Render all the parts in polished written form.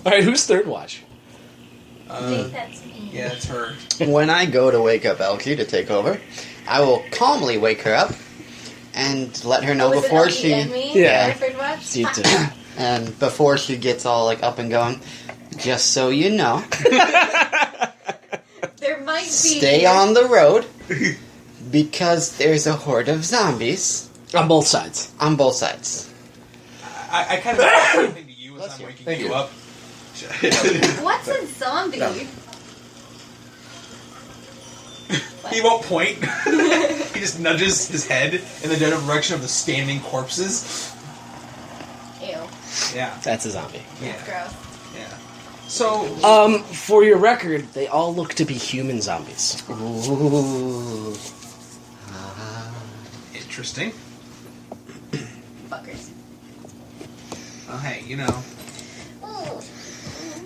Alright, who's third watch? I think that's me. Yeah, it's her. When I go to wake up Elkie to take over, I will calmly wake her up and let her know before she... Yeah. You and before she gets all like up and going, just so you know, there might be... Stay on the road, because there's a horde of zombies. On both sides. On both sides. I kind of do the same thing to you as I'm waking you up. What's a zombie? No. He won't point. He just nudges his head in the general direction of the standing corpses. Ew. Yeah. That's a zombie. Yeah. That's gross. Yeah. So... for your record, they all look to be human zombies. Ooh. Interesting. Fuckers. Oh, hey, you know.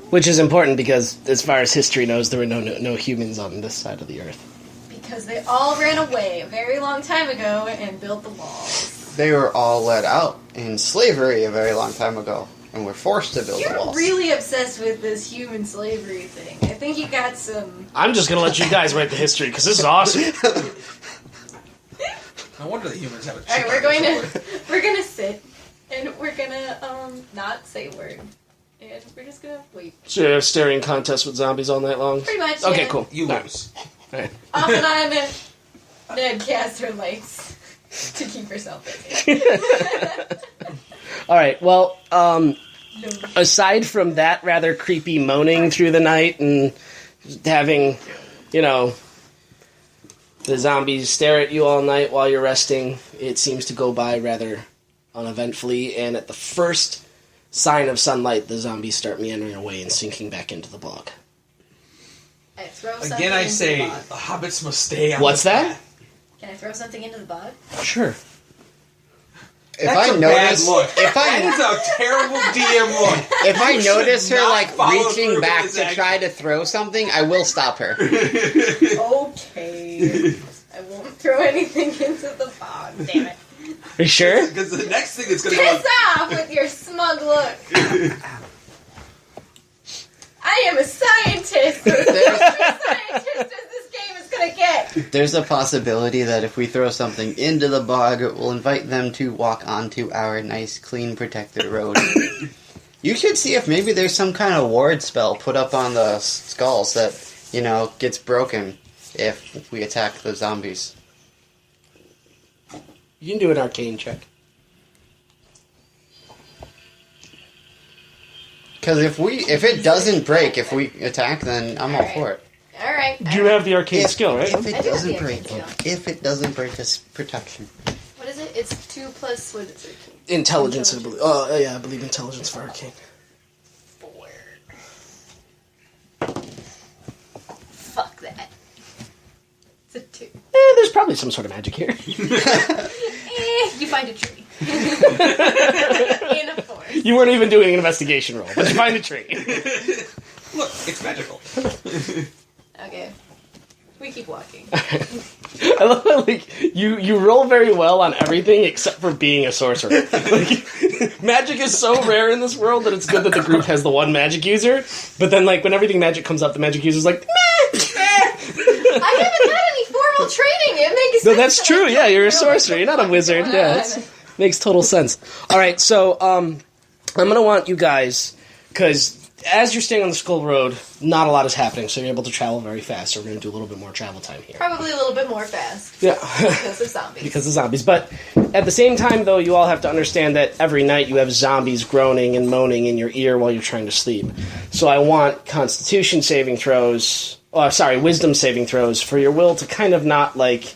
Which is important because, as far as history knows, there were no humans on this side of the earth. Because they all ran away a very long time ago and built the walls. They were all let out in slavery a very long time ago, and were forced to build the You're walls. really obsessed with this human slavery thing. I think you got some... I'm just gonna let you guys write the history, because this is awesome. No wonder the humans have a chip. Alright, we're gonna sit, and we're gonna, not say a word. And we're just gonna wait. So you have staring contests with zombies all night long? Pretty much, Okay, yeah. cool. You lose. Right. Off and on, Ned casts her lights to keep herself busy. Alright, well, No. aside from that rather creepy moaning through the night and having, you know, the zombies stare at you all night while you're resting, it seems to go by rather uneventfully, and at the first sign of sunlight, the zombies start meandering away and sinking back into the bog. I throw something Again, I into say, the bog. the hobbits must stay on What's the that? path. Can I throw something into the bog? Sure. If That's I a notice, bad look. if That I is a terrible DM look. if I notice her not like follow reaching through back with to this try to throw something, I will stop her. Okay. I won't throw anything into the bog, damn it. Are you sure? Because the next thing that's going to go... Piss off with your smug look. I am a scientist. The most scientist as this game is going to get. There's a possibility that if we throw something into the bog, it will invite them to walk onto our nice, clean, protected road. You should see if maybe there's some kind of ward spell put up on the skulls that, you know, gets broken if we attack the zombies. You can do an arcane check. Because if it doesn't break, if we attack, then I'm all for it. Alright. You have the arcane skill, right? If I it do have doesn't the break, arcane if it doesn't break us protection. What is it? It's 2 plus, what is it? Intelligence, I believe. Yeah, I believe intelligence for arcane. 4. Fuck that. It's a 2. There's probably some sort of magic here. You find a tree. In a forest. You weren't even doing an investigation roll, but you find a tree. Look, it's magical. Okay. We keep walking. I love how, like, you roll very well on everything except for being a sorcerer. Like, magic is so rare in this world that it's good that the group has the one magic user, but then, like, when everything magic comes up, the magic user's like, meh, I haven't had any formal training. It makes sense. No, that's that true, I yeah, don't you're a know sorcerer, what you're the not a fuck wizard, is yeah, going on. makes total sense. Alright, so, I'm gonna want you guys, because as you're staying on the Skull Road, not a lot is happening, so you're able to travel very fast, so we're gonna do a little bit more travel time here. Probably a little bit more fast. Yeah. Because of zombies. Because of zombies. But at the same time, though, you all have to understand that every night you have zombies groaning and moaning in your ear while you're trying to sleep. So I want Constitution saving throws... Wisdom saving throws for your will to kind of not, like...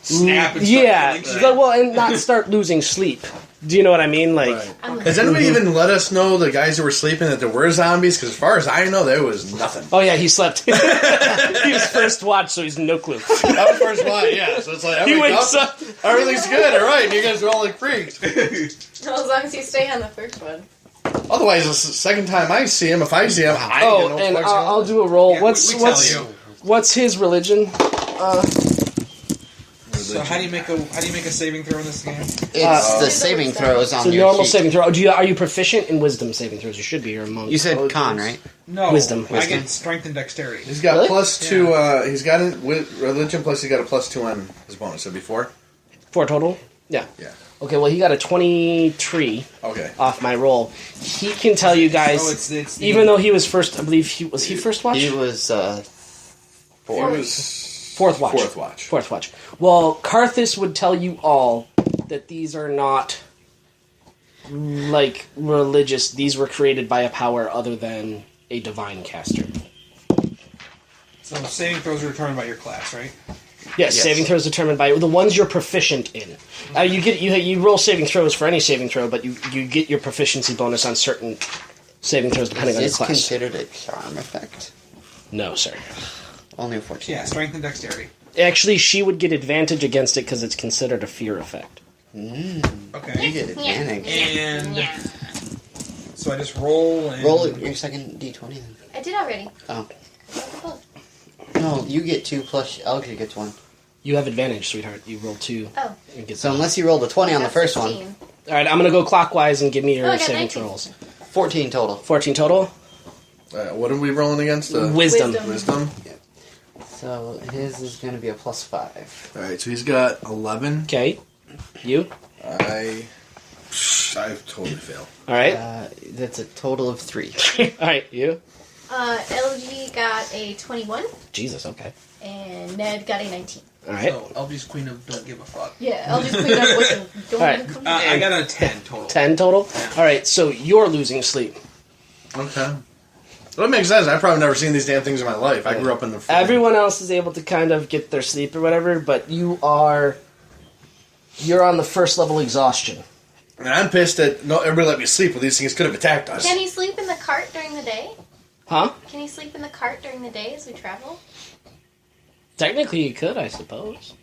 Snap and start Yeah, killing shit. well, and not start losing sleep. Do you know what I mean? Like, Right. Has anybody even let us know, the guys who were sleeping, that there were zombies? Because as far as I know, there was nothing. oh yeah, he slept. He was first watch, so he's no clue. That was first one, yeah. So it's like, I He wake wakes up. everything's good, all right. And you guys are all like freaks. Well, as long as you stay on the first one. Otherwise, the second time I see him, if I see him, I Oh, don't know and what's going on. I'll do a roll. Yeah, what's we tell you. what's his religion? The So how do you make a saving throw in this game? It's the saving throws on So your normal sheet. saving throw. Are you proficient in wisdom saving throws? You should be. You're among. You said those. con, right? No, Wisdom. I get strength and dexterity. He's got Really? +2. He's got religion plus. He's got a +2 on his bonus. So before. 4 total. Yeah. Yeah. Okay. Well, he got a 23 Okay. off my roll. He can tell you guys. So it's Even though he was first, I believe he first watch. He was It four. was Fourth watch. Fourth watch. Well, Karthus would tell you all that these are not like religious. These were created by a power other than a divine caster. So saving throws are determined by your class, right? Yes, Yes. saving throws determined by the ones you're proficient in. You roll saving throws for any saving throw, but you get your proficiency bonus on certain saving throws depending on your Is class. considered a charm effect? No, sir. Only a 14. Yeah, strength and dexterity. Actually, she would get advantage against it because it's considered a fear effect. Okay. You get advantage. And so I just roll and Roll your second d20 then. I did already. Oh. No, you get 2 plus Elgie gets 1. You have advantage, sweetheart. You roll 2. Oh. And get So the- unless you rolled a 20 on the That's first 16. one, All right, I'm going to go clockwise and give me Oh, your I got saving 19. throws. 14 total. 14 total. What are we rolling against? Wisdom. Wisdom. So his is going to be a +5. All right. So he's got 11. Okay. You? I totally fail. All right. That's a total of 3. All right, you? LG got a 21, Jesus, okay. and Ned got a 19. All right. So LG's Queen of Don't Give a Fuck. Yeah, LG's Queen of Wisdom. Don't Alright. even come I got a 10 total. 10 total? All right, so you're losing sleep. Okay. Well, that makes sense. I've probably never seen these damn things in my life. I grew up in the. Everyone else is able to kind of get their sleep or whatever, but you're on the first level exhaustion. And I'm pissed that everybody let me sleep. Well, these things could have attacked us. Can he sleep in the cart during the day? Huh? Can he sleep in the cart during the day as we travel? Technically you could, I suppose.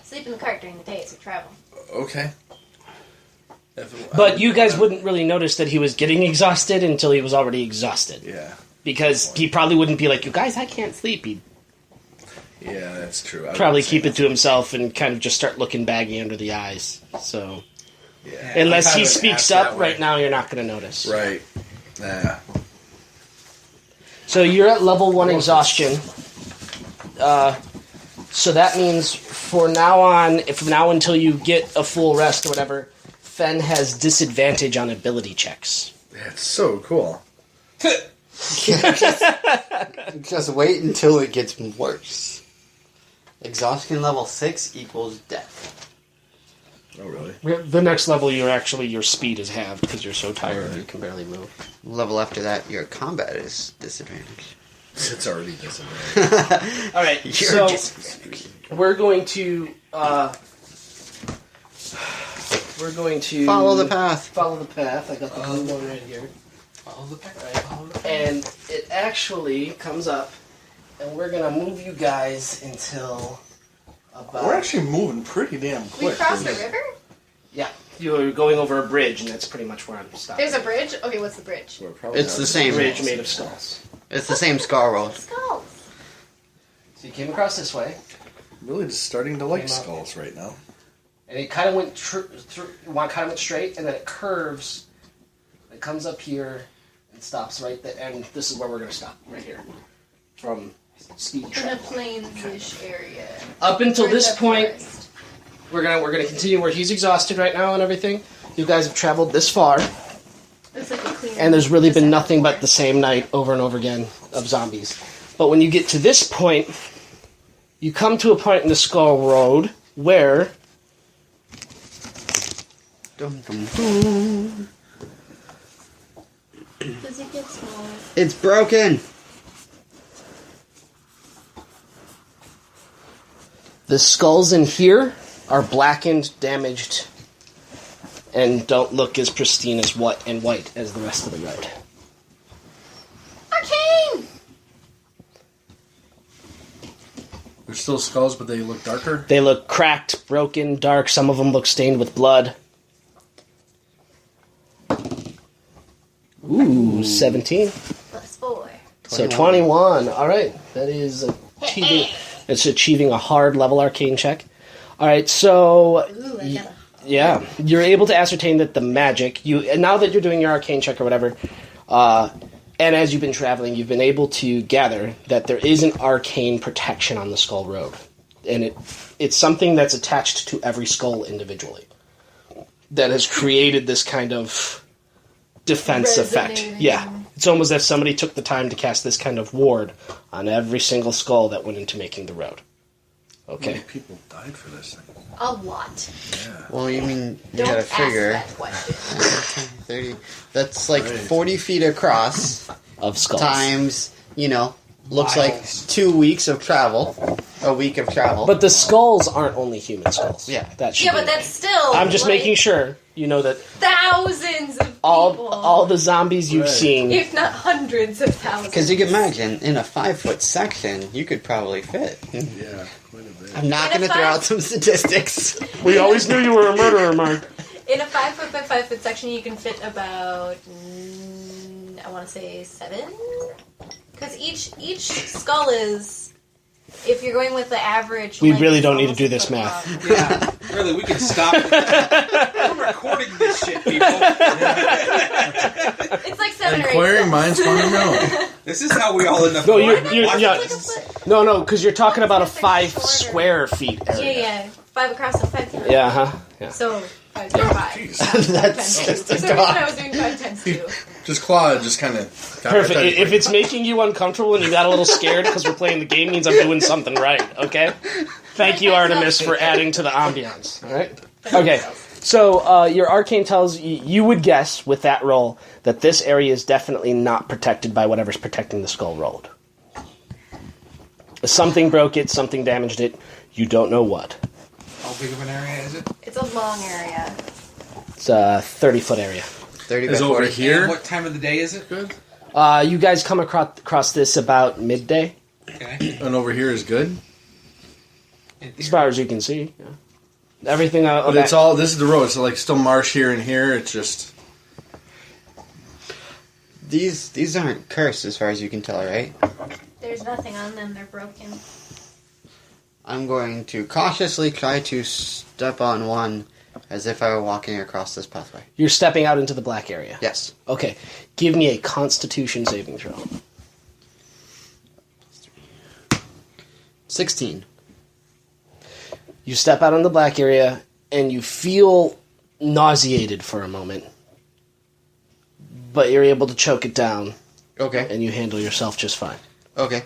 Sleep in the cart during the day as we travel. Okay. But you guys wouldn't really notice that he was getting exhausted until he was already exhausted. Yeah. Because he probably wouldn't be like, you guys, I can't sleep. He'd Yeah, that's true. I probably would say keep it that. to himself and kind of just start looking baggy under the eyes. So, Yeah. unless I'm he kind of an speaks ass up that way. right now, you're not going to notice. Right. Yeah. So you're at level 1 exhaustion. So that means from now on, from now until you get a full rest or whatever, Fen has disadvantage on ability checks. That's so cool. Just wait until it gets worse. Exhaustion level 6 equals death. Oh, really? The next level, your speed is halved because you're so tired you can barely move. Level after that, your combat is disadvantage. It's already disadvantage. All right, You're so disadvantaged. we're going to Follow the path. Follow the path. I got the blue one right here. Follow the pack. And it actually comes up, and we're gonna move you guys until about. We're actually moving pretty damn We quick. crossed a river? Yeah, you're going over a bridge, and that's pretty much where I'm stopping. There's a bridge? Okay, what's the bridge? We're probably It's not- the same. bridge made of skulls. It's the same Scar Road. Skulls. So you came across this way, Really just starting to like Came up. skulls right now. and it kind of went kind of went straight, and then it curves. It comes up here and stops right there, and this is where we're gonna stop right here from speed In a travel. plains-ish area. Up until Where's this the point, forest? we're gonna continue where he's exhausted right now and everything. You guys have traveled this far, It's like a clean. and there's really just been out nothing but there. the same night over and over again of zombies. But when you get to this point, you come to a point in the Skull Road where Dum, dum, dum. Does it get smaller? It's broken. the skulls in here are blackened, damaged, and don't look as pristine as white as the rest of the road. Arcane! They're still skulls, but they look darker. They look cracked, broken, dark. Some of them look stained with blood. Ooh, 17. Plus 4. So 21. All right. That is achieving. It's achieving a hard level arcane check. All right, so Ooh, I got yeah, you're able to ascertain that the magic and now that you're doing your arcane check or whatever, and as you've been traveling, you've been able to gather that there is an arcane protection on the Skull Road, and it's something that's attached to every skull individually that has created this kind of defense effect. Resonating. Yeah, it's almost as if somebody took the time to cast this kind of ward on every single skull that went into making the road. How Okay. many people died for this thing? a lot. Yeah. Well, you mean you Don't gotta ask figure that question. 30. That's like Right. 40 feet across Of skulls. times, looks like Miles. 2 weeks of travel. A week of travel. But the skulls aren't only human skulls. Yeah. That should Yeah, be but the that's thing. still. I'm just like, making sure you know that thousands of people. all the zombies you've Right. seen. if not hundreds of thousands. Because you can imagine, in a 5-foot section, you could probably fit. Yeah, quite a bit. I'm not In a going to throw five- out some statistics. We always knew you were a murderer, Mark. In a 5 foot by 5 foot section, you can fit about, I want to say 7, because each skull is. If you're going with the average, We length, really it's don't need to almost do a this foot math. long. Yeah, really, we can stop. We're recording this shit, people. It's like 7 or 8. Inquiring skulls. minds want to know. This is how we all end up. No, you're watching yeah. It's like a this. foot. No, because you're talking about a It's like 5 shorter. square feet Yeah, area. yeah. 5 across and 5 down. Yeah, huh? Yeah. So 5 times 5. Jeez. That's just For a some reason, dog. I was doing 5 times 2. Just Claude just kind of... Perfect. If it's making you uncomfortable and you got a little scared because we're playing the game, means I'm doing something right. Okay. Thank you, Artemis, for adding to the ambiance. All right. Okay. So your arcane tells you would guess with that roll that this area is definitely not protected by whatever's protecting the Skull Road. Something broke it. Something damaged it. You don't know what. How big of an area is it? It's a long area. It's a 30-foot area. 30 Is by over 40. here And what time of the day is it? good? You guys come across this about midday, Okay. And over here is good? as far as you can see. Yeah. Everything. But it's all... This is the road, so like still marsh here and here. It's just... These aren't cursed as far as you can tell, right? There's nothing on them. They're broken. I'm going to cautiously try to step on one as if I were walking across this pathway. You're stepping out into the black area. Yes. Okay. Give me a Constitution saving throw. 16. You step out in the black area, and you feel nauseated for a moment. But you're able to choke it down, Okay. and you handle yourself just fine. Okay.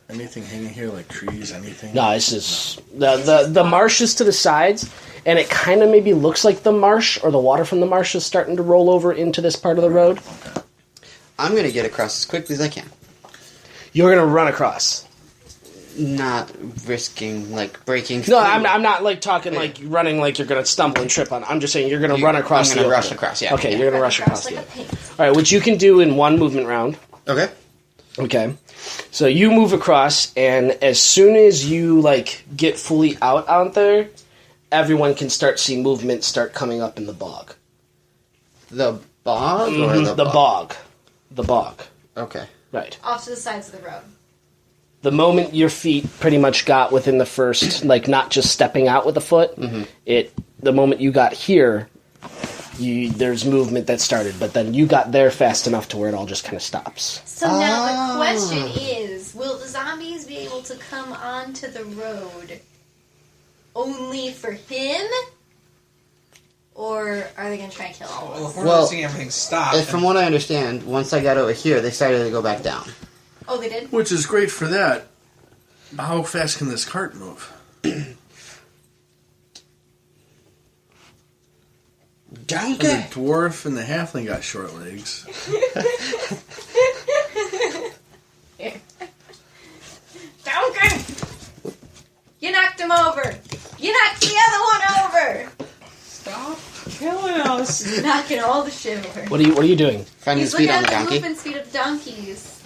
Anything hanging here, like trees, anything? No, it's just... The marsh is to the sides, and it kind of maybe looks like the marsh, or the water from the marsh is starting to roll over into this part of the road. I'm going to get across as quickly as I can. You're going to run across. Not risking, breaking No, through. I'm not, talking, running like you're going to stumble and trip on. I'm just saying you're going to run across I'm going the to rush opening. across, yeah. Okay, you're going to rush across like the a opening. paint. All right, which you can do in one movement round. Okay. Okay. So you move across, and as soon as you, get fully out there, everyone can start seeing movement start coming up in the bog. The bog or the bog? The bog. Okay. Right. Off to the sides of the road. The moment your feet pretty much got within the first, not just stepping out with a foot, the moment you got here, there's movement that started, but then you got there fast enough to where it all just kind of stops. So now the question is, will the zombies be able to come onto the road only for him? Or are they going to try and kill all of Well, us? if we're Well, noticing everything stop. From what I understand, once I got over here, they started to go back down. Oh, they did? Which is great for that. How fast can this cart move? Donkey! The dwarf and the halfling got short legs. Duncan! You knocked him over! You knocked the other one over! Stop killing us. Knocking all the shit over. What are you doing? Finding He's speed looking on the at the donkey. movement speed of donkeys.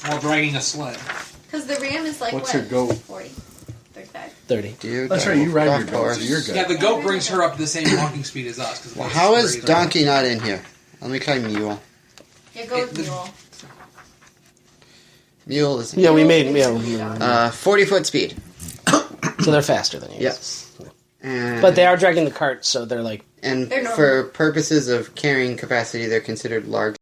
While dragging a sled. Because the ram is What's your goat? 40, 35. 30. Dude, That's right, you ride your golf goat, course. so you're good. Yeah, the goat brings her up to the same walking speed as us. 'Cause Well, both how is stories are- Donkey not in here? Let me try Mule. Yeah, go with It- mule. Mule is Yeah, we made... Yeah, 40-foot speed. So they're faster than you. Yes. And, But they are dragging the cart, so they're like... And They're normal. for purposes of carrying capacity, they're considered large